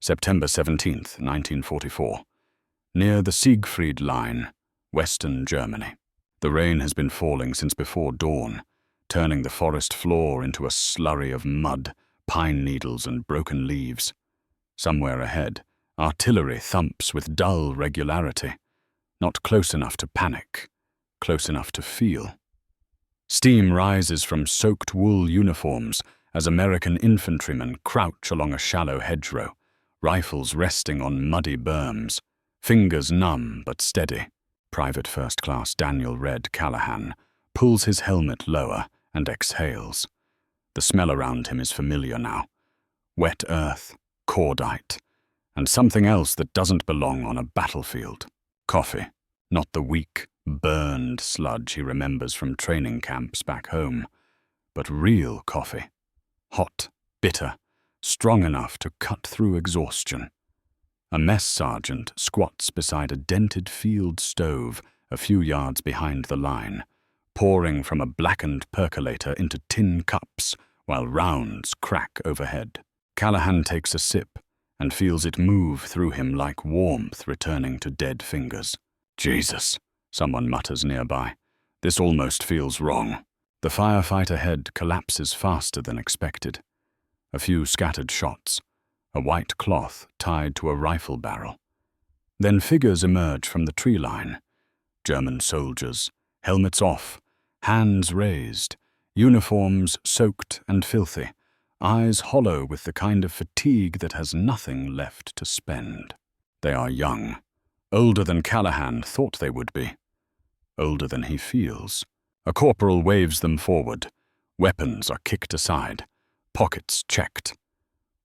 September 17th, 1944. Near the Siegfried Line, Western Germany. The rain has been falling since before dawn, turning the forest floor into a slurry of mud, pine needles and broken leaves. Somewhere ahead, artillery thumps with dull regularity, not close enough to panic, close enough to feel. Steam rises from soaked wool uniforms as American infantrymen crouch along a shallow hedgerow, rifles resting on muddy berms, fingers numb but steady. Private First Class Daniel Red Callahan pulls his helmet lower and exhales. The smell around him is familiar now. Wet earth, cordite, and something else that doesn't belong on a battlefield. Coffee, not the weak, burned sludge he remembers from training camps back home, but real coffee. Hot, bitter, strong enough to cut through exhaustion. A mess sergeant squats beside a dented field stove a few yards behind the line, pouring from a blackened percolator into tin cups while rounds crack overhead. Callahan takes a sip and feels it move through him like warmth returning to dead fingers. Jesus, someone mutters nearby. This almost feels wrong. The firefight ahead collapses faster than expected. A few scattered shots, a white cloth tied to a rifle barrel. Then figures emerge from the tree line. German soldiers, helmets off, hands raised, uniforms soaked and filthy, eyes hollow with the kind of fatigue that has nothing left to spend. They are young, older than Callahan thought they would be, older than he feels. A corporal waves them forward. Weapons are kicked aside, pockets checked.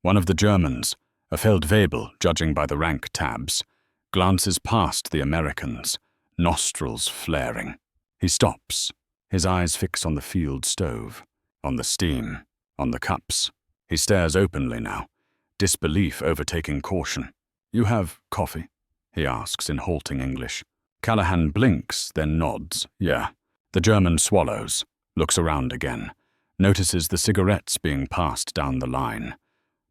One of the Germans, a Feldwebel judging by the rank tabs, glances past the Americans, nostrils flaring. He stops, his eyes fix on the field stove, on the steam, on the cups. He stares openly now, disbelief overtaking caution. "You have coffee?" he asks in halting English. Callahan blinks, then nods. "Yeah." The German swallows, looks around again, notices the cigarettes being passed down the line.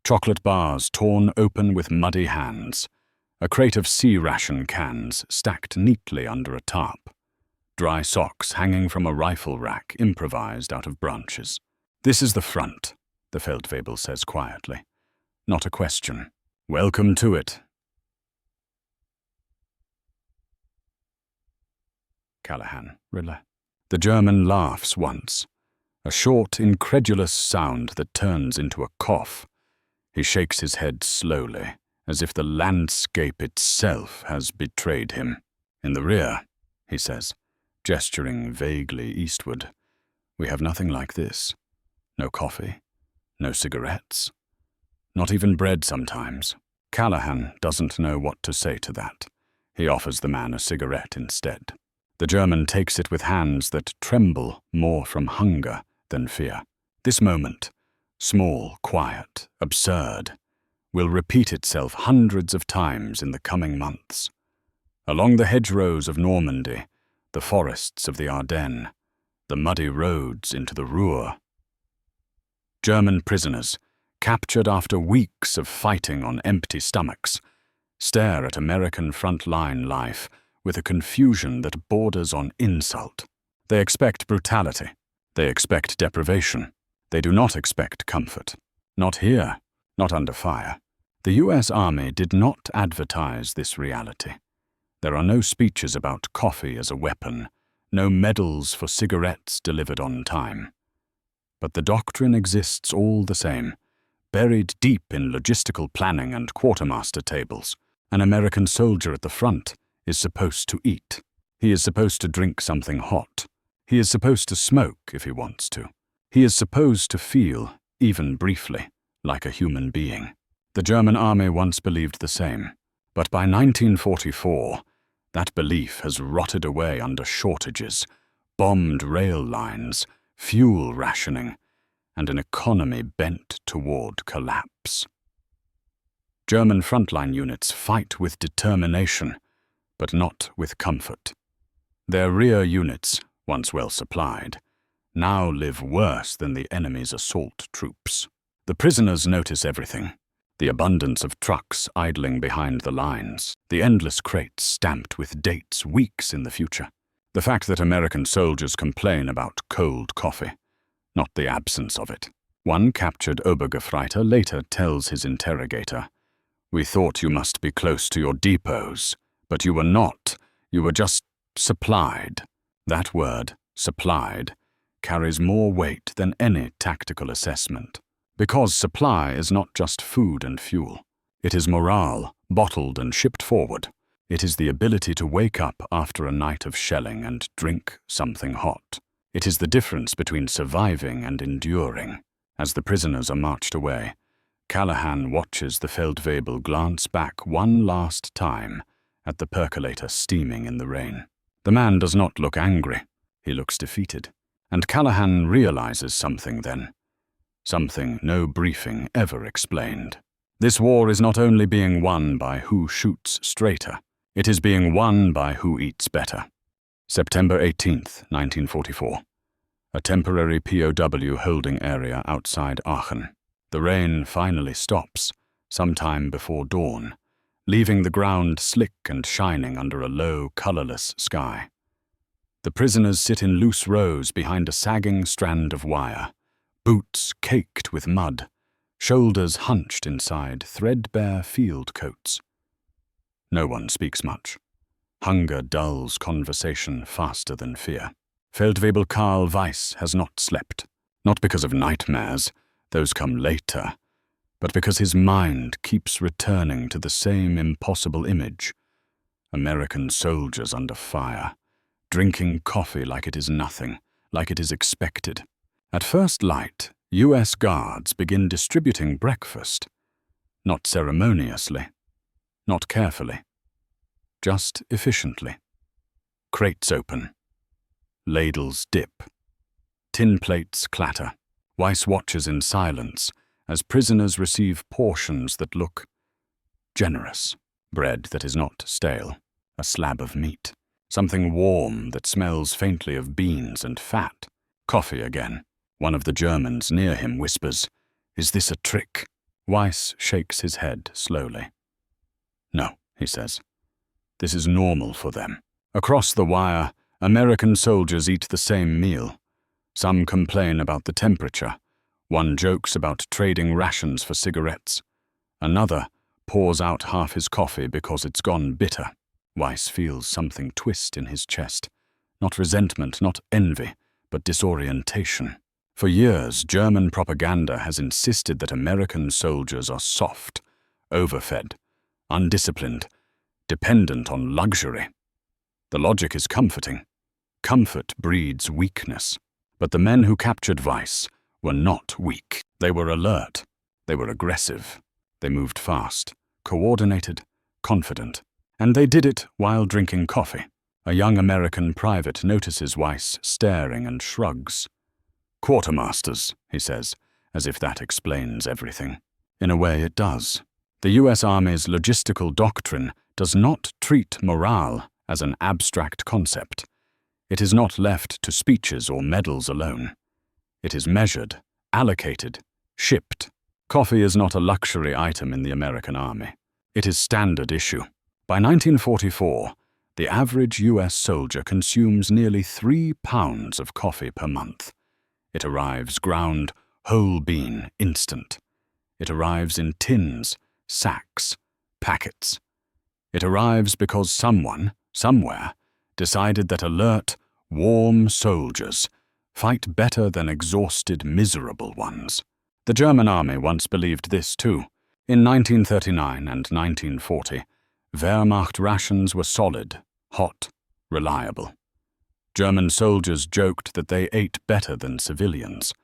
Chocolate bars torn open with muddy hands. A crate of C-ration cans stacked neatly under a tarp. Dry socks hanging from a rifle rack improvised out of branches. "This is the front," the Feldwebel says quietly. Not a question. "Welcome to it." Callahan, relax. The German laughs once, a short, incredulous sound that turns into a cough. He shakes his head slowly, as if the landscape itself has betrayed him. "In the rear," he says, gesturing vaguely eastward. "We have nothing like this. No coffee, no cigarettes, not even bread sometimes." Callahan doesn't know what to say to that. He offers the man a cigarette instead. The German takes it with hands that tremble more from hunger than fear. This moment, small, quiet, absurd, will repeat itself hundreds of times in the coming months. Along the hedgerows of Normandy, the forests of the Ardennes, the muddy roads into the Ruhr. German prisoners, captured after weeks of fighting on empty stomachs, stare at American front-line life with a confusion that borders on insult. They expect brutality. They expect deprivation. They do not expect comfort. Not here, not under fire. The US Army did not advertise this reality. There are no speeches about coffee as a weapon, no medals for cigarettes delivered on time. But the doctrine exists all the same, buried deep in logistical planning and quartermaster tables. An American soldier at the front is supposed to eat. He is supposed to drink something hot. He is supposed to smoke if he wants to. He is supposed to feel, even briefly, like a human being. The German army once believed the same, but by 1944, that belief has rotted away under shortages, bombed rail lines, fuel rationing, and an economy bent toward collapse. German frontline units fight with determination, but not with comfort. Their rear units, once well supplied, now live worse than the enemy's assault troops. The prisoners notice everything. The abundance of trucks idling behind the lines, the endless crates stamped with dates weeks in the future. The fact that American soldiers complain about cold coffee, not the absence of it. One captured Obergefreiter later tells his interrogator, "We thought you must be close to your depots, but you were not. You were just supplied." That word, supplied, carries more weight than any tactical assessment. Because supply is not just food and fuel. It is morale, bottled and shipped forward. It is the ability to wake up after a night of shelling and drink something hot. It is the difference between surviving and enduring. As the prisoners are marched away, Callahan watches the Feldwebel glance back one last time at the percolator steaming in the rain. The man does not look angry. He looks defeated. And Callahan realizes something then. Something no briefing ever explained. This war is not only being won by who shoots straighter, it is being won by who eats better. September 18th, 1944. A temporary POW holding area outside Aachen. The rain finally stops, sometime before dawn, leaving the ground slick and shining under a low, colorless sky. The prisoners sit in loose rows behind a sagging strand of wire, boots caked with mud, shoulders hunched inside threadbare field coats. No one speaks much. Hunger dulls conversation faster than fear. Feldwebel Karl Weiss has not slept, not because of nightmares, those come later, but because his mind keeps returning to the same impossible image. American soldiers under fire, drinking coffee like it is nothing, like it is expected. At first light, U.S. guards begin distributing breakfast, not ceremoniously, not carefully, just efficiently. Crates open. Ladles dip. Tin plates clatter. Weiss watches in silence as prisoners receive portions that look generous. Bread that is not stale. A slab of meat. Something warm that smells faintly of beans and fat. Coffee again. One of the Germans near him whispers, "Is this a trick?" Weiss shakes his head slowly. "No," he says. "This is normal for them." Across the wire, American soldiers eat the same meal. Some complain about the temperature. One jokes about trading rations for cigarettes. Another pours out half his coffee because it's gone bitter. Weiss feels something twist in his chest. Not resentment, not envy, but disorientation. For years, German propaganda has insisted that American soldiers are soft, overfed, undisciplined, dependent on luxury. The logic is comforting. Comfort breeds weakness. But the men who captured Weiss were not weak. They were alert. They were aggressive. They moved fast, coordinated, confident. And they did it while drinking coffee. A young American private notices Weiss staring and shrugs. "Quartermasters," he says, as if that explains everything. In a way it does. The U.S. Army's logistical doctrine does not treat morale as an abstract concept. It is not left to speeches or medals alone. It is measured, allocated, shipped. Coffee is not a luxury item in the American Army. It is standard issue. By 1944, the average U.S. soldier consumes nearly 3 pounds of coffee per month. It arrives ground, whole bean, instant. It arrives in tins, sacks, packets. It arrives because someone, somewhere, decided that alert, warm soldiers fight better than exhausted, miserable ones. The German army once believed this too. In 1939 and 1940, Wehrmacht rations were solid, hot, reliable. German soldiers joked that they ate better than civilians.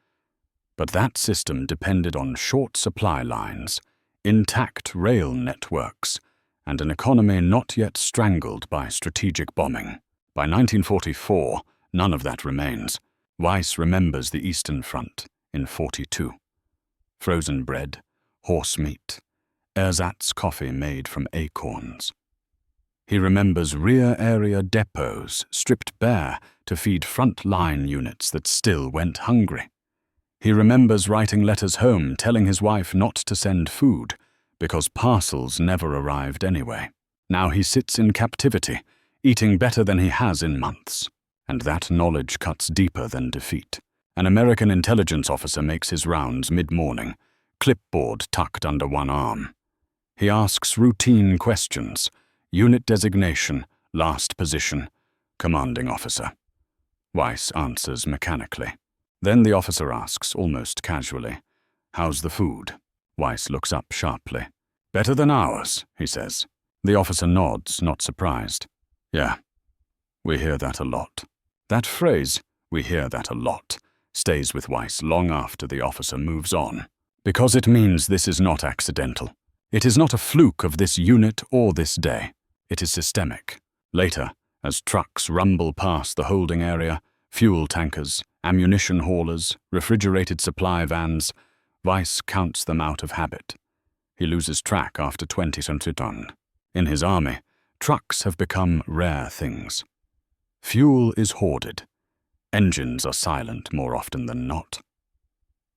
But that system depended on short supply lines, intact rail networks, and an economy not yet strangled by strategic bombing. By 1944, none of that remains. Weiss remembers the Eastern Front in 42. Frozen bread, horse meat, ersatz coffee made from acorns. He remembers rear area depots stripped bare to feed front-line units that still went hungry. He remembers writing letters home telling his wife not to send food because parcels never arrived anyway. Now he sits in captivity, eating better than he has in months. And that knowledge cuts deeper than defeat. An American intelligence officer makes his rounds mid-morning, clipboard tucked under one arm. He asks routine questions: unit designation, last position, commanding officer. Weiss answers mechanically. Then the officer asks, almost casually, "How's the food?" Weiss looks up sharply. "Better than ours," he says. The officer nods, not surprised. "Yeah, we hear that a lot." That phrase, "we hear that a lot," stays with Weiss long after the officer moves on, because it means this is not accidental. It is not a fluke of this unit or this day. It is systemic. Later, as trucks rumble past the holding area, fuel tankers, ammunition haulers, refrigerated supply vans, Weiss counts them out of habit. He loses track after 20 ton. In his army, trucks have become rare things. Fuel is hoarded. Engines are silent more often than not.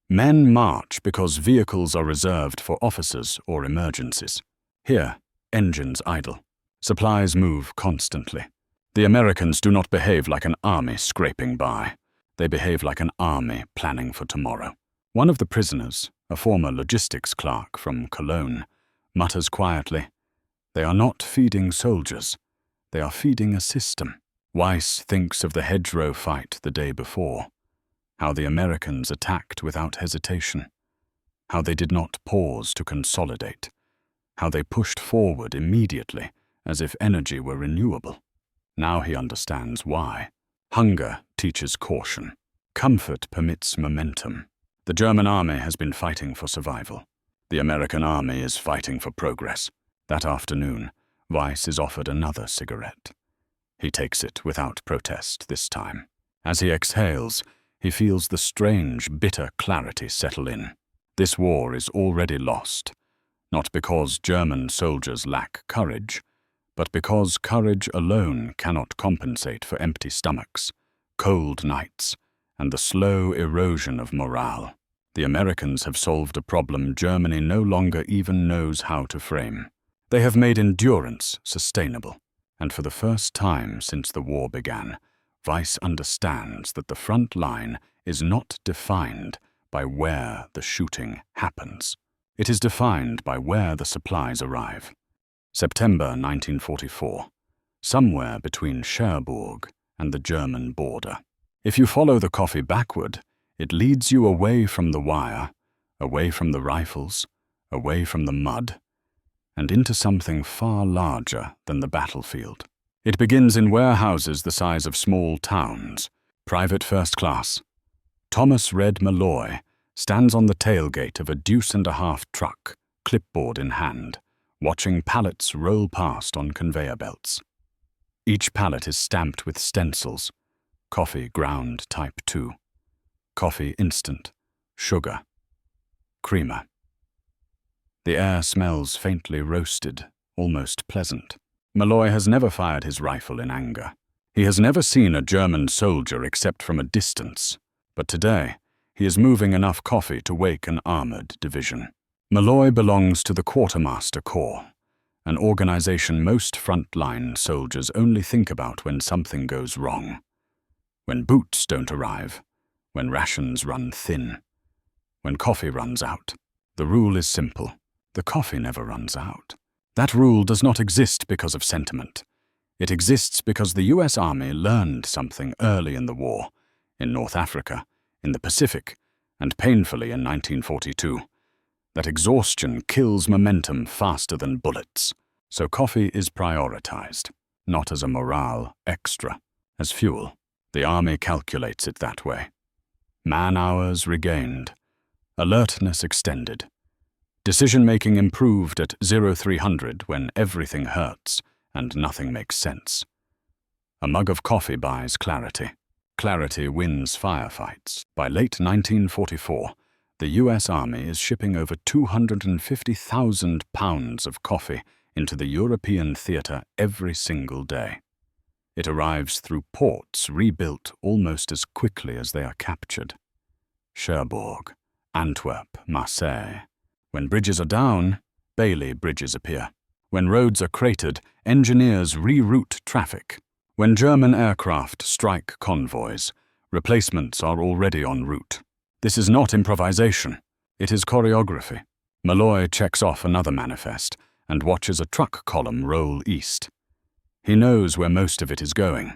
Men march because vehicles are reserved for officers or emergencies. Here, engines idle. Supplies move constantly. The Americans do not behave like an army scraping by. They behave like an army planning for tomorrow. One of the prisoners, a former logistics clerk from Cologne, mutters quietly, "They are not feeding soldiers. They are feeding a system." Weiss thinks of the hedgerow fight the day before, how the Americans attacked without hesitation, how they did not pause to consolidate, how they pushed forward immediately as if energy were renewable. Now he understands why. Hunger teaches caution. Comfort permits momentum. The German army has been fighting for survival. The American army is fighting for progress. That afternoon, Weiss is offered another cigarette. He takes it without protest this time. As he exhales, he feels the strange, bitter clarity settle in. This war is already lost, not because German soldiers lack courage, but because courage alone cannot compensate for empty stomachs, cold nights, and the slow erosion of morale. The Americans have solved a problem Germany no longer even knows how to frame. They have made endurance sustainable. And for the first time since the war began, Weiss understands that the front line is not defined by where the shooting happens. It is defined by where the supplies arrive. September 1944, somewhere between Cherbourg and the German border. If you follow the coffee backward, it leads you away from the wire, away from the rifles, away from the mud, and into something far larger than the battlefield. It begins in warehouses the size of small towns, private first class. Thomas Red Malloy stands on the tailgate of a deuce-and-a-half truck, clipboard in hand, watching pallets roll past on conveyor belts. Each pallet is stamped with stencils: coffee ground type 2, coffee instant, sugar, creamer. The air smells faintly roasted, almost pleasant. Malloy has never fired his rifle in anger. He has never seen a German soldier except from a distance. But today, he is moving enough coffee to wake an armored division. Malloy belongs to the Quartermaster Corps, an organization most frontline soldiers only think about when something goes wrong. When boots don't arrive, when rations run thin, when coffee runs out. The rule is simple. The coffee never runs out. That rule does not exist because of sentiment. It exists because the US Army learned something early in the war, in North Africa, in the Pacific, and painfully in 1942, that exhaustion kills momentum faster than bullets. So coffee is prioritized, not as a morale extra, as fuel. The Army calculates it that way. Man-hours regained, alertness extended. Decision-making improved at 0300 when everything hurts and nothing makes sense. A mug of coffee buys clarity. Clarity wins firefights. By late 1944, the US Army is shipping over 250,000 pounds of coffee into the European theater every single day. It arrives through ports rebuilt almost as quickly as they are captured. Cherbourg, Antwerp, Marseille. When bridges are down, Bailey bridges appear. When roads are cratered, engineers reroute traffic. When German aircraft strike convoys, replacements are already en route. This is not improvisation. It is choreography. Malloy checks off another manifest and watches a truck column roll east. He knows where most of it is going.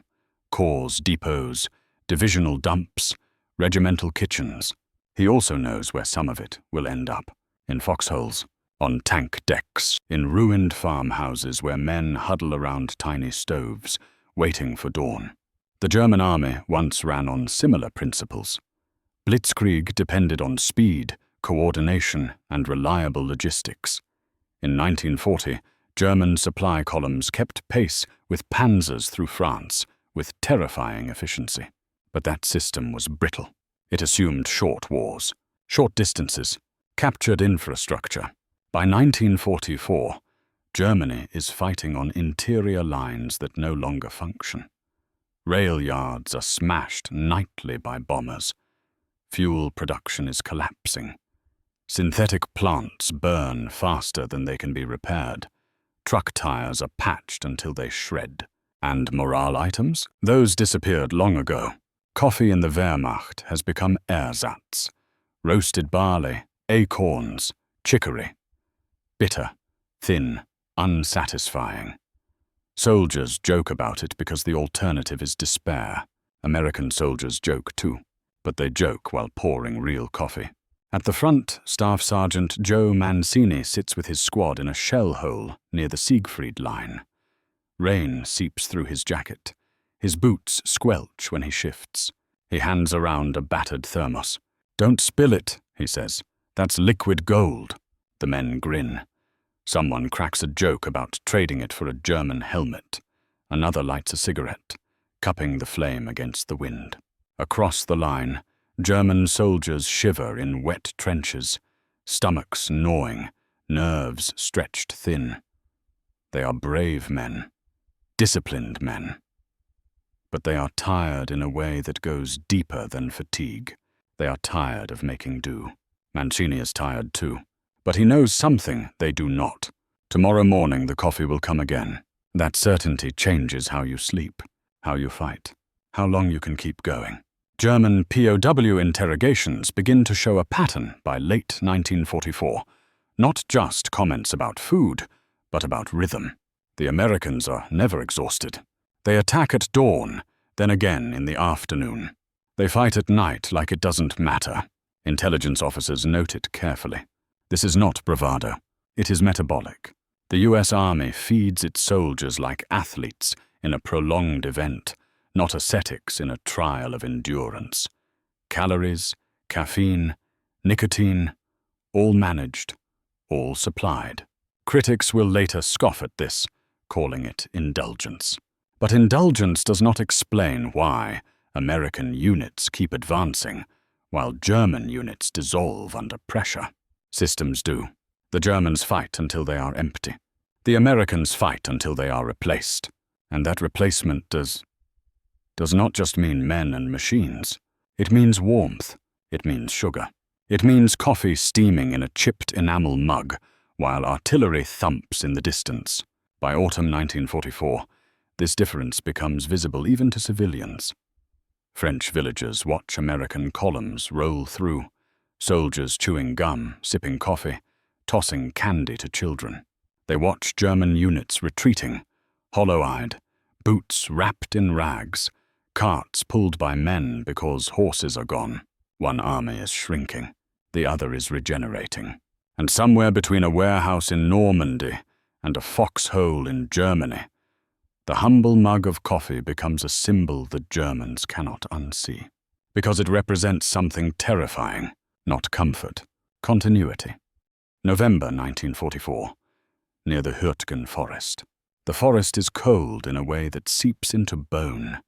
Corps depots, divisional dumps, regimental kitchens. He also knows where some of it will end up. In foxholes, on tank decks, in ruined farmhouses where men huddle around tiny stoves, waiting for dawn. The German army once ran on similar principles. Blitzkrieg depended on speed, coordination, and reliable logistics. In 1940, German supply columns kept pace with panzers through France with terrifying efficiency. But that system was brittle. It assumed short wars, short distances, captured infrastructure. By 1944, Germany is fighting on interior lines that no longer function. Rail yards are smashed nightly by bombers. Fuel production is collapsing. Synthetic plants burn faster than they can be repaired. Truck tires are patched until they shred. And morale items? Those disappeared long ago. Coffee in the Wehrmacht has become ersatz. Roasted barley, acorns, chicory. Bitter, thin, unsatisfying. Soldiers joke about it because the alternative is despair. American soldiers joke too, but they joke while pouring real coffee. At the front, Staff Sergeant Joe Mancini sits with his squad in a shell hole near the Siegfried Line. Rain seeps through his jacket. His boots squelch when he shifts. He hands around a battered thermos. "Don't spill it," he says. "That's liquid gold." The men grin. Someone cracks a joke about trading it for a German helmet. Another lights a cigarette, cupping the flame against the wind. Across the line, German soldiers shiver in wet trenches, stomachs gnawing, nerves stretched thin. They are brave men, disciplined men. But they are tired in a way that goes deeper than fatigue. They are tired of making do. Mancini is tired too. But he knows something they do not. Tomorrow morning the coffee will come again. That certainty changes how you sleep, how you fight, how long you can keep going. German POW interrogations begin to show a pattern by late 1944. Not just comments about food, but about rhythm. The Americans are never exhausted. They attack at dawn, then again in the afternoon. They fight at night like it doesn't matter. Intelligence officers note it carefully. This is not bravado. It is metabolic. The US Army feeds its soldiers like athletes in a prolonged event, not ascetics in a trial of endurance. Calories, caffeine, nicotine, all managed, all supplied. Critics will later scoff at this, calling it indulgence. But indulgence does not explain why American units keep advancing, while German units dissolve under pressure. Systems do. The Germans fight until they are empty. The Americans fight until they are replaced. And that replacement does not just mean men and machines. It means warmth. It means sugar. It means coffee steaming in a chipped enamel mug, while artillery thumps in the distance. By autumn 1944, this difference becomes visible even to civilians. French villagers watch American columns roll through, soldiers chewing gum, sipping coffee, tossing candy to children. They watch German units retreating, hollow-eyed, boots wrapped in rags, carts pulled by men because horses are gone. One army is shrinking, the other is regenerating. And somewhere between a warehouse in Normandy and a foxhole in Germany, the humble mug of coffee becomes a symbol the Germans cannot unsee, because it represents something terrifying, not comfort, continuity. November 1944, near the Hürtgen forest. The forest is cold in a way that seeps into bone.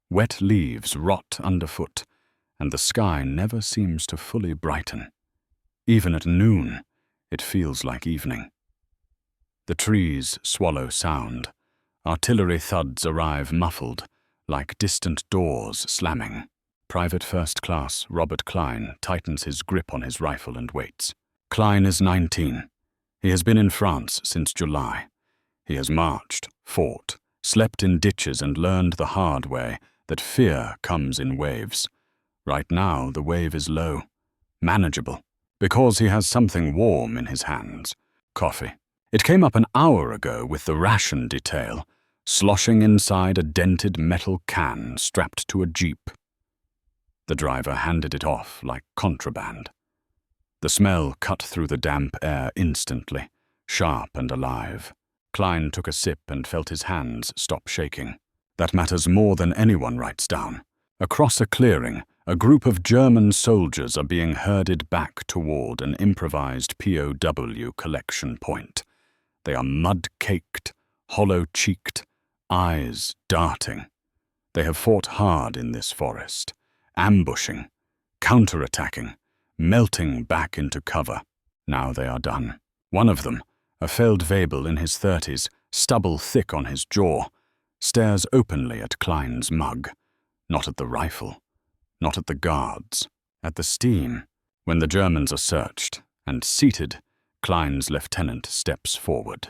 Wet leaves rot underfoot, and the sky never seems to fully brighten. Even at noon, it feels like evening. The trees swallow sound. Artillery thuds arrive muffled, like distant doors slamming. Private First Class Robert Klein tightens his grip on his rifle and waits. Klein is 19. He has been in France since July. He has marched, fought, slept in ditches and learned the hard way that fear comes in waves. Right now, the wave is low, manageable, because he has something warm in his hands. Coffee. It came up an hour ago with the ration detail, sloshing inside a dented metal can strapped to a jeep. The driver handed it off like contraband. The smell cut through the damp air instantly, sharp and alive. Klein took a sip and felt his hands stop shaking. That matters more than anyone writes down. Across a clearing, a group of German soldiers are being herded back toward an improvised POW collection point. They are mud-caked, hollow-cheeked, eyes darting. They have fought hard in this forest, ambushing, counterattacking, melting back into cover. Now they are done. One of them, a Feldwebel in his 30s, stubble thick on his jaw, stares openly at Klein's mug, not at the rifle, not at the guards, at the steam. When the Germans are searched and seated, Klein's lieutenant steps forward.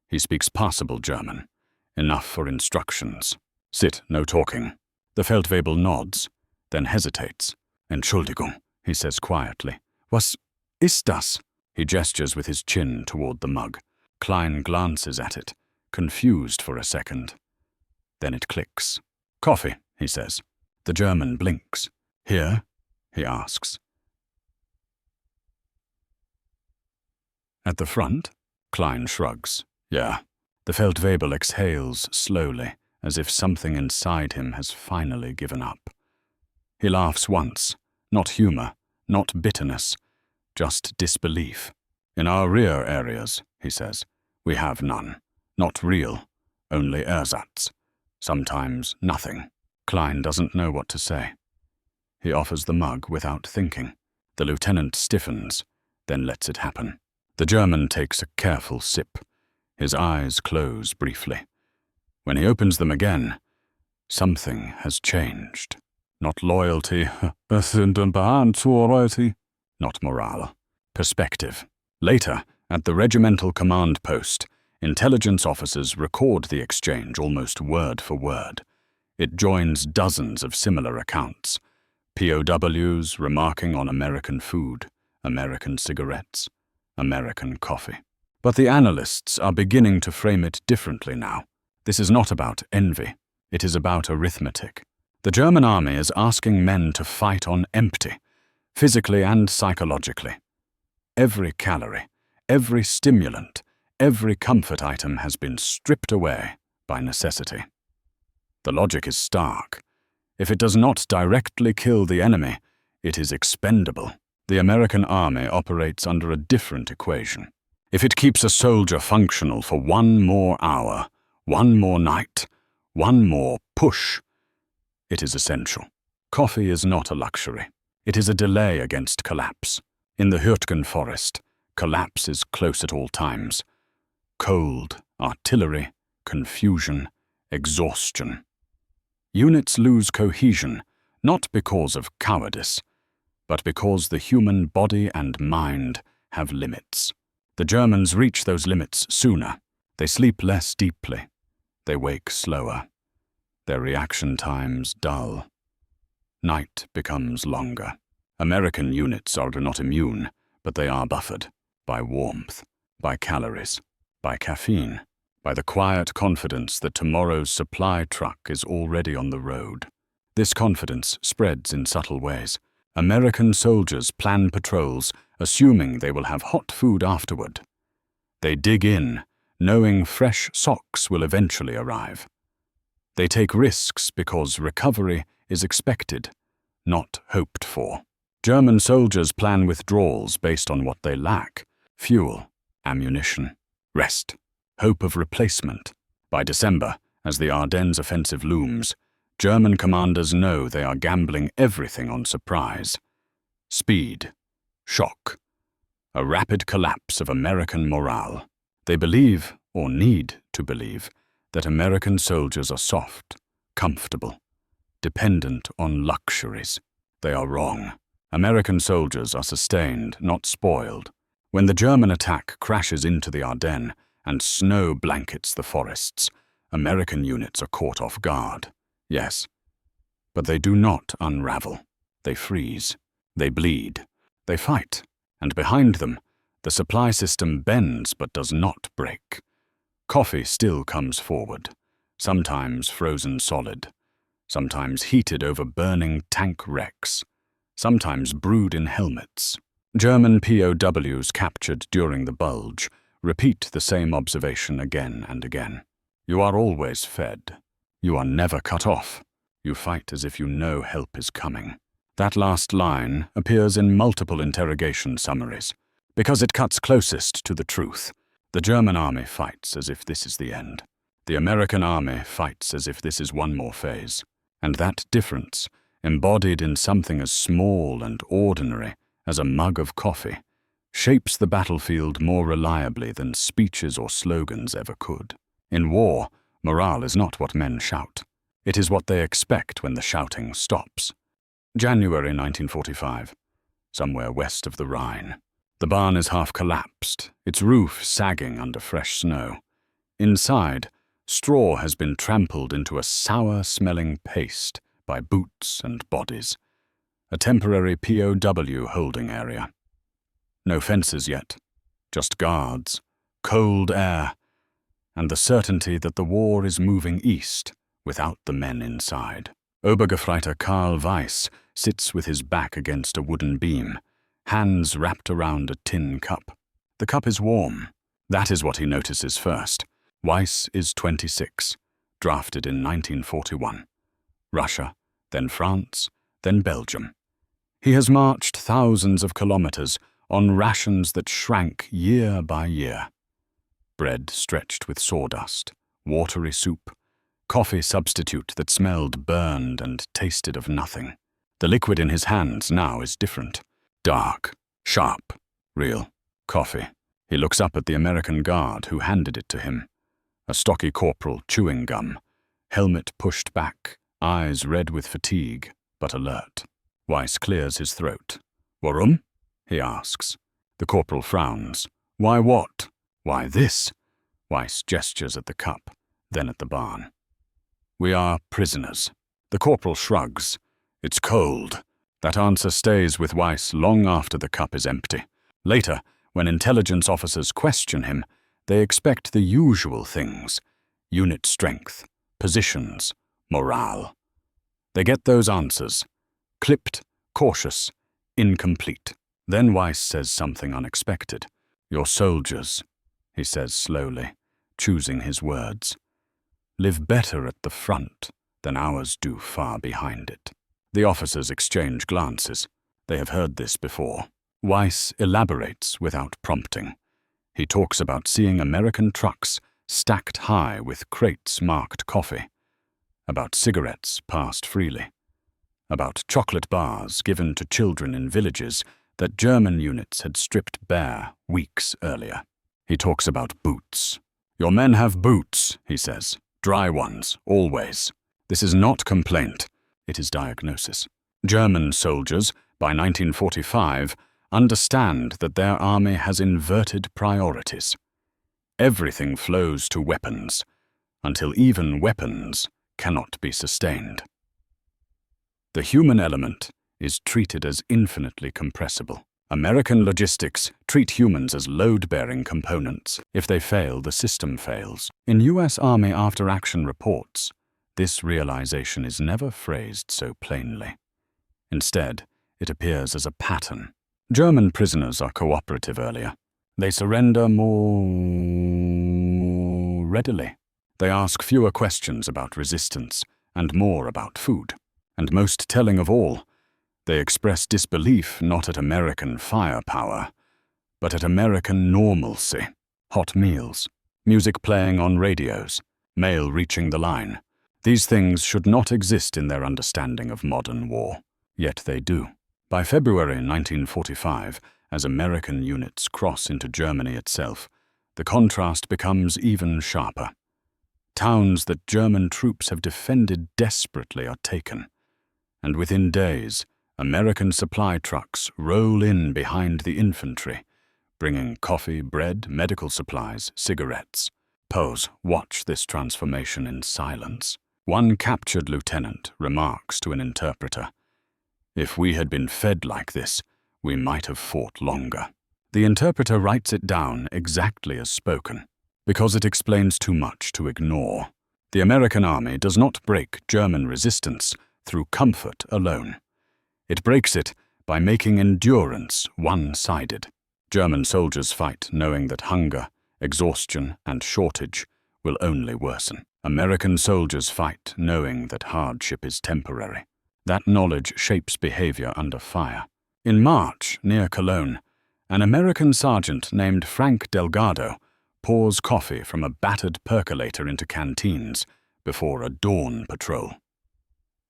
He speaks passable German, enough for instructions. Sit, no talking. The Feldwebel nods, then hesitates. Entschuldigung, he says quietly. Was ist das? He gestures with his chin toward the mug. Klein glances at it, confused for a second. Then it clicks. Coffee, he says. The German blinks. Here? He asks. At the front? Klein shrugs. Yeah. The Feldwebel exhales slowly, as if something inside him has finally given up. He laughs once, not humor, not bitterness, just disbelief. In our rear areas, he says, we have none. Not real, only ersatz. Sometimes nothing. Klein doesn't know what to say. He offers the mug without thinking. The lieutenant stiffens, then lets it happen. The German takes a careful sip. His eyes close briefly. When he opens them again, something has changed. Not loyalty, not morale. Perspective. Later, at the regimental command post, intelligence officers record the exchange almost word for word. It joins dozens of similar accounts. POWs remarking on American food, American cigarettes, American coffee. But the analysts are beginning to frame it differently now. This is not about envy. It is about arithmetic. The German army is asking men to fight on empty, physically and psychologically. Every calorie, every stimulant, every comfort item has been stripped away by necessity. The logic is stark. If it does not directly kill the enemy, it is expendable. The American army operates under a different equation. If it keeps a soldier functional for one more hour, one more night, one more push, it is essential. Coffee is not a luxury. It is a delay against collapse. In the Hürtgen forest, collapse is close at all times. Cold, artillery, confusion, exhaustion. Units lose cohesion, not because of cowardice, but because the human body and mind have limits. The Germans reach those limits sooner. They sleep less deeply. They wake slower. Their reaction times dull. Night becomes longer. American units are not immune, but they are buffered by warmth, by calories, by caffeine, by the quiet confidence that tomorrow's supply truck is already on the road. This confidence spreads in subtle ways. American soldiers plan patrols, assuming they will have hot food afterward. They dig in, knowing fresh socks will eventually arrive. They take risks because recovery is expected, not hoped for. German soldiers plan withdrawals based on what they lack: fuel, ammunition, rest, hope of replacement. By December, as the Ardennes offensive looms, German commanders know they are gambling everything on surprise. Speed, shock, a rapid collapse of American morale. They believe, or need to believe, that American soldiers are soft, comfortable, dependent on luxuries. They are wrong. American soldiers are sustained, not spoiled. When the German attack crashes into the Ardennes and snow blankets the forests, American units are caught off guard. Yes, but they do not unravel. They freeze. They bleed. They fight. And behind them, the supply system bends but does not break. Coffee still comes forward, sometimes frozen solid, sometimes heated over burning tank wrecks, sometimes brewed in helmets. German POWs captured during the Bulge repeat the same observation again and again. You are always fed. You are never cut off. You fight as if you know help is coming. That last line appears in multiple interrogation summaries, because it cuts closest to the truth. The German army fights as if this is the end. The American army fights as if this is one more phase. And that difference, embodied in something as small and ordinary as a mug of coffee, shapes the battlefield more reliably than speeches or slogans ever could. In war, morale is not what men shout. It is what they expect when the shouting stops. January 1945, somewhere west of the Rhine. The barn is half collapsed, its roof sagging under fresh snow. Inside, straw has been trampled into a sour-smelling paste by boots and bodies. A temporary POW holding area. No fences yet, just guards, cold air, and the certainty that the war is moving east without the men inside. Obergefreiter Karl Weiss sits with his back against a wooden beam, hands wrapped around a tin cup. The cup is warm. That is what he notices first. Weiss is 26, drafted in 1941. Russia, then France, then Belgium. He has marched thousands of kilometers on rations that shrank year by year. Bread stretched with sawdust, watery soup, coffee substitute that smelled burned and tasted of nothing. The liquid in his hands now is different. Dark, sharp, real coffee. He looks up at the American guard who handed it to him. A stocky corporal chewing gum, helmet pushed back, eyes red with fatigue, but alert. Weiss clears his throat. "Warum?" he asks. The corporal frowns. "Why what? Why this?" Weiss gestures at the cup, then at the barn. "We are prisoners." The corporal shrugs. "It's cold." That answer stays with Weiss long after the cup is empty. Later, when intelligence officers question him, they expect the usual things: unit strength, positions, morale. They get those answers. Clipped, cautious, incomplete. Then Weiss says something unexpected. "Your soldiers," he says slowly, choosing his words, "live better at the front than ours do far behind it." The officers exchange glances. They have heard this before. Weiss elaborates without prompting. He talks about seeing American trucks stacked high with crates marked coffee, about cigarettes passed freely, about chocolate bars given to children in villages that German units had stripped bare weeks earlier. He talks about boots. "Your men have boots," he says. "Dry ones, always." This is not complaint. It is diagnosis. German soldiers, by 1945, understand that their army has inverted priorities. Everything flows to weapons, until even weapons cannot be sustained. The human element is treated as infinitely compressible. American logistics treat humans as load-bearing components. If they fail, the system fails. In U.S. Army after-action reports, this realization is never phrased so plainly. Instead, it appears as a pattern. German prisoners are cooperative earlier. They surrender more readily. They ask fewer questions about resistance and more about food. And most telling of all, they express disbelief not at American firepower, but at American normalcy. Hot meals, music playing on radios, mail reaching the line. These things should not exist in their understanding of modern war. Yet they do. By February 1945, as American units cross into Germany itself, the contrast becomes even sharper. Towns that German troops have defended desperately are taken, and within days, American supply trucks roll in behind the infantry, bringing coffee, bread, medical supplies, cigarettes. POWs watch this transformation in silence. One captured lieutenant remarks to an interpreter, "If we had been fed like this, we might have fought longer." The interpreter writes it down exactly as spoken, because it explains too much to ignore. The American army does not break German resistance through comfort alone. It breaks it by making endurance one-sided. German soldiers fight knowing that hunger, exhaustion, and shortage will only worsen. American soldiers fight knowing that hardship is temporary. That knowledge shapes behavior under fire. In March, near Cologne, an American sergeant named Frank Delgado pours coffee from a battered percolator into canteens before a dawn patrol.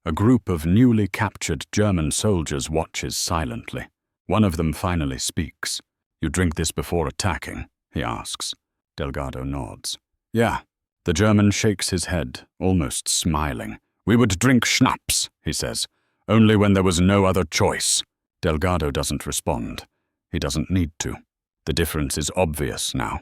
A group of newly captured German soldiers watches silently. One of them finally speaks. "You drink this before attacking?" he asks. Delgado nods. "Yeah." The German shakes his head, almost smiling. "We would drink schnapps," he says, "only when there was no other choice." Delgado doesn't respond. He doesn't need to. The difference is obvious now,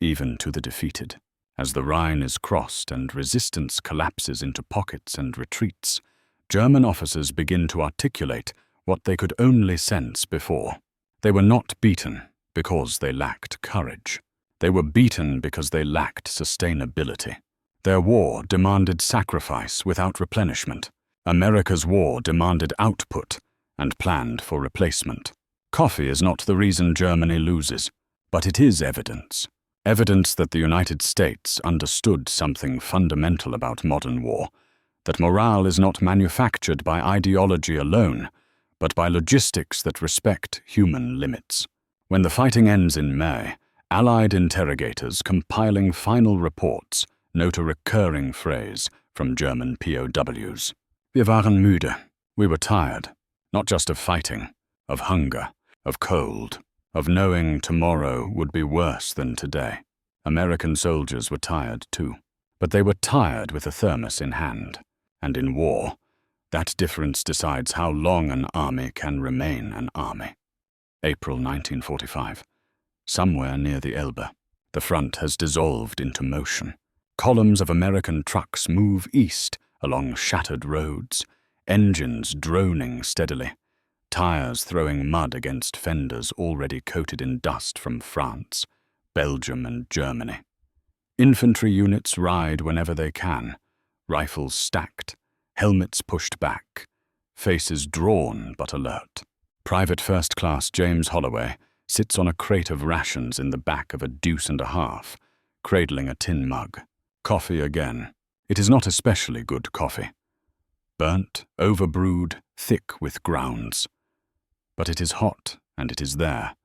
even to the defeated. As the Rhine is crossed and resistance collapses into pockets and retreats, German officers begin to articulate what they could only sense before. They were not beaten because they lacked courage. They were beaten because they lacked sustainability. Their war demanded sacrifice without replenishment. America's war demanded output and planned for replacement. Coffee is not the reason Germany loses, but it is evidence. Evidence that the United States understood something fundamental about modern war, that morale is not manufactured by ideology alone, but by logistics that respect human limits. When the fighting ends in May, Allied interrogators compiling final reports note a recurring phrase from German POWs. "Wir waren müde." We were tired, not just of fighting, of hunger, of cold, of knowing tomorrow would be worse than today. American soldiers were tired too, but they were tired with a thermos in hand. And in war, that difference decides how long an army can remain an army. April 1945. Somewhere near the Elbe, the front has dissolved into motion. Columns of American trucks move east along shattered roads, engines droning steadily, tires throwing mud against fenders already coated in dust from France, Belgium, and Germany. Infantry units ride whenever they can, rifles stacked, helmets pushed back, faces drawn but alert. Private First Class James Holloway sits on a crate of rations in the back of a deuce and a half, cradling a tin mug. Coffee again. It is not especially good coffee. Burnt, overbrewed, thick with grounds. But it is hot, and it is there.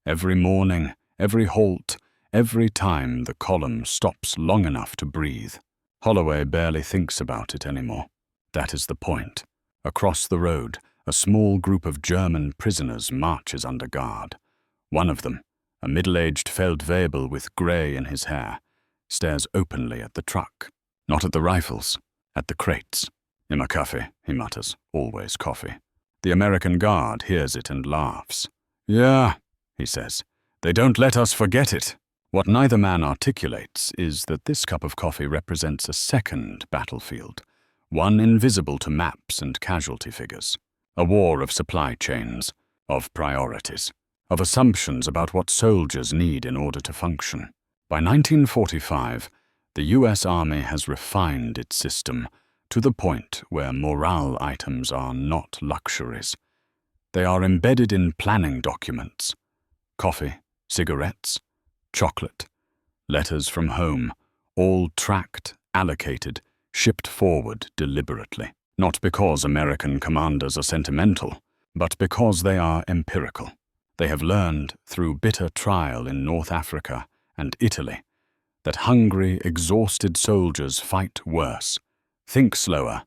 Every morning, every halt, every time the column stops long enough to breathe. Holloway barely thinks about it anymore. That is the point. Across the road, a small group of German prisoners marches under guard. One of them, a middle-aged Feldwebel with grey in his hair, stares openly at the truck. Not at the rifles, at the crates. "Immer Kaffee," he mutters, "always coffee." The American guard hears it and laughs. "Yeah," he says, "they don't let us forget it." What neither man articulates is that this cup of coffee represents a second battlefield, one invisible to maps and casualty figures. A war of supply chains, of priorities, of assumptions about what soldiers need in order to function. By 1945, the US Army has refined its system to the point where morale items are not luxuries. They are embedded in planning documents. Coffee, cigarettes, chocolate, letters from home, all tracked, allocated, shipped forward deliberately. Not because American commanders are sentimental, but because they are empirical. They have learned, through bitter trial in North Africa and Italy, that hungry, exhausted soldiers fight worse, think slower,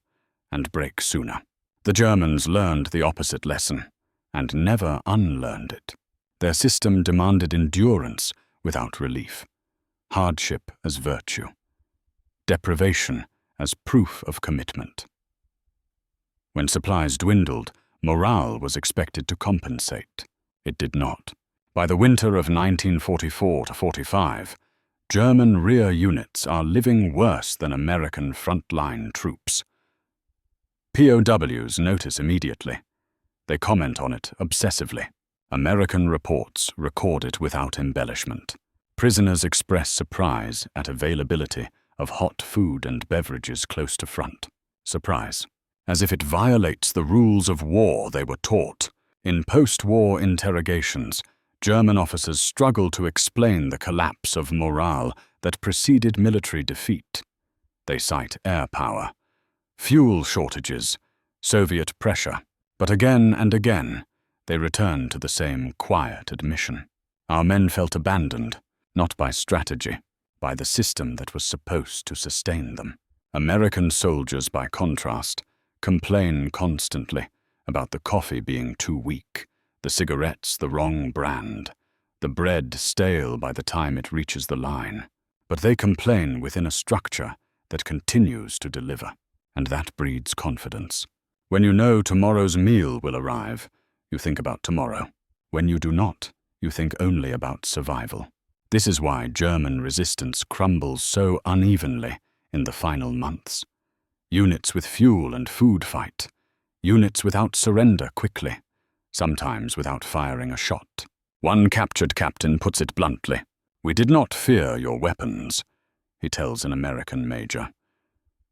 and break sooner. The Germans learned the opposite lesson, and never unlearned it. Their system demanded endurance without relief, hardship as virtue, deprivation as proof of commitment. When supplies dwindled, morale was expected to compensate. It did not. By the winter of 1944 to 45, German rear units are living worse than American frontline troops. POWs notice immediately. They comment on it obsessively. American reports record it without embellishment. Prisoners express surprise at availability of hot food and beverages close to front. Surprise. As if it violates the rules of war they were taught. In post-war interrogations, German officers struggle to explain the collapse of morale that preceded military defeat. They cite air power, fuel shortages, Soviet pressure, but again and again, they return to the same quiet admission. Our men felt abandoned, not by strategy, by the system that was supposed to sustain them. American soldiers, by contrast, complain constantly about the coffee being too weak, the cigarettes the wrong brand, the bread stale by the time it reaches the line. But they complain within a structure that continues to deliver, and that breeds confidence. When you know tomorrow's meal will arrive, you think about tomorrow. When you do not, you think only about survival. This is why German resistance crumbles so unevenly in the final months. Units with fuel and food fight. Units without surrender quickly, sometimes without firing a shot. One captured captain puts it bluntly. "We did not fear your weapons," he tells an American major.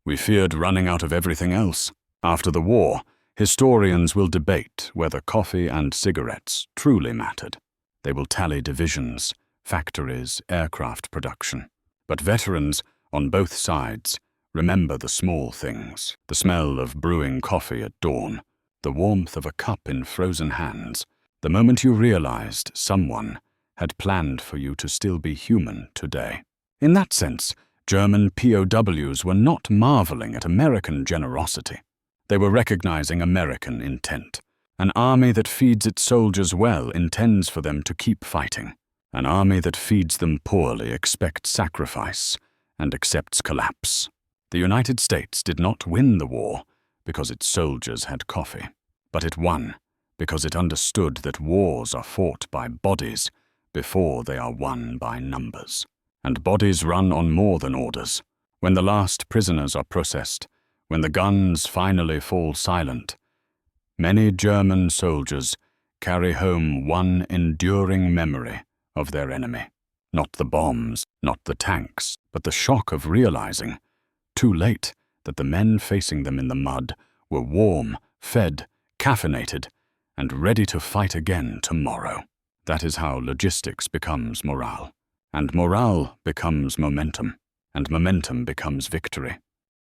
"We feared running out of everything else." After the war, historians will debate whether coffee and cigarettes truly mattered. They will tally divisions, factories, aircraft production. But veterans, on both sides, remember the small things, the smell of brewing coffee at dawn, the warmth of a cup in frozen hands, the moment you realized someone had planned for you to still be human today. In that sense, German POWs were not marveling at American generosity. They were recognizing American intent. An army that feeds its soldiers well intends for them to keep fighting. An army that feeds them poorly expects sacrifice and accepts collapse. The United States did not win the war because its soldiers had coffee, but it won because it understood that wars are fought by bodies before they are won by numbers. And bodies run on more than orders. When the last prisoners are processed, when the guns finally fall silent, many German soldiers carry home one enduring memory of their enemy. Not the bombs, not the tanks, but the shock of realizing, too late, that the men facing them in the mud were warm, fed, caffeinated, and ready to fight again tomorrow. That is how logistics becomes morale. And morale becomes momentum, and momentum becomes victory.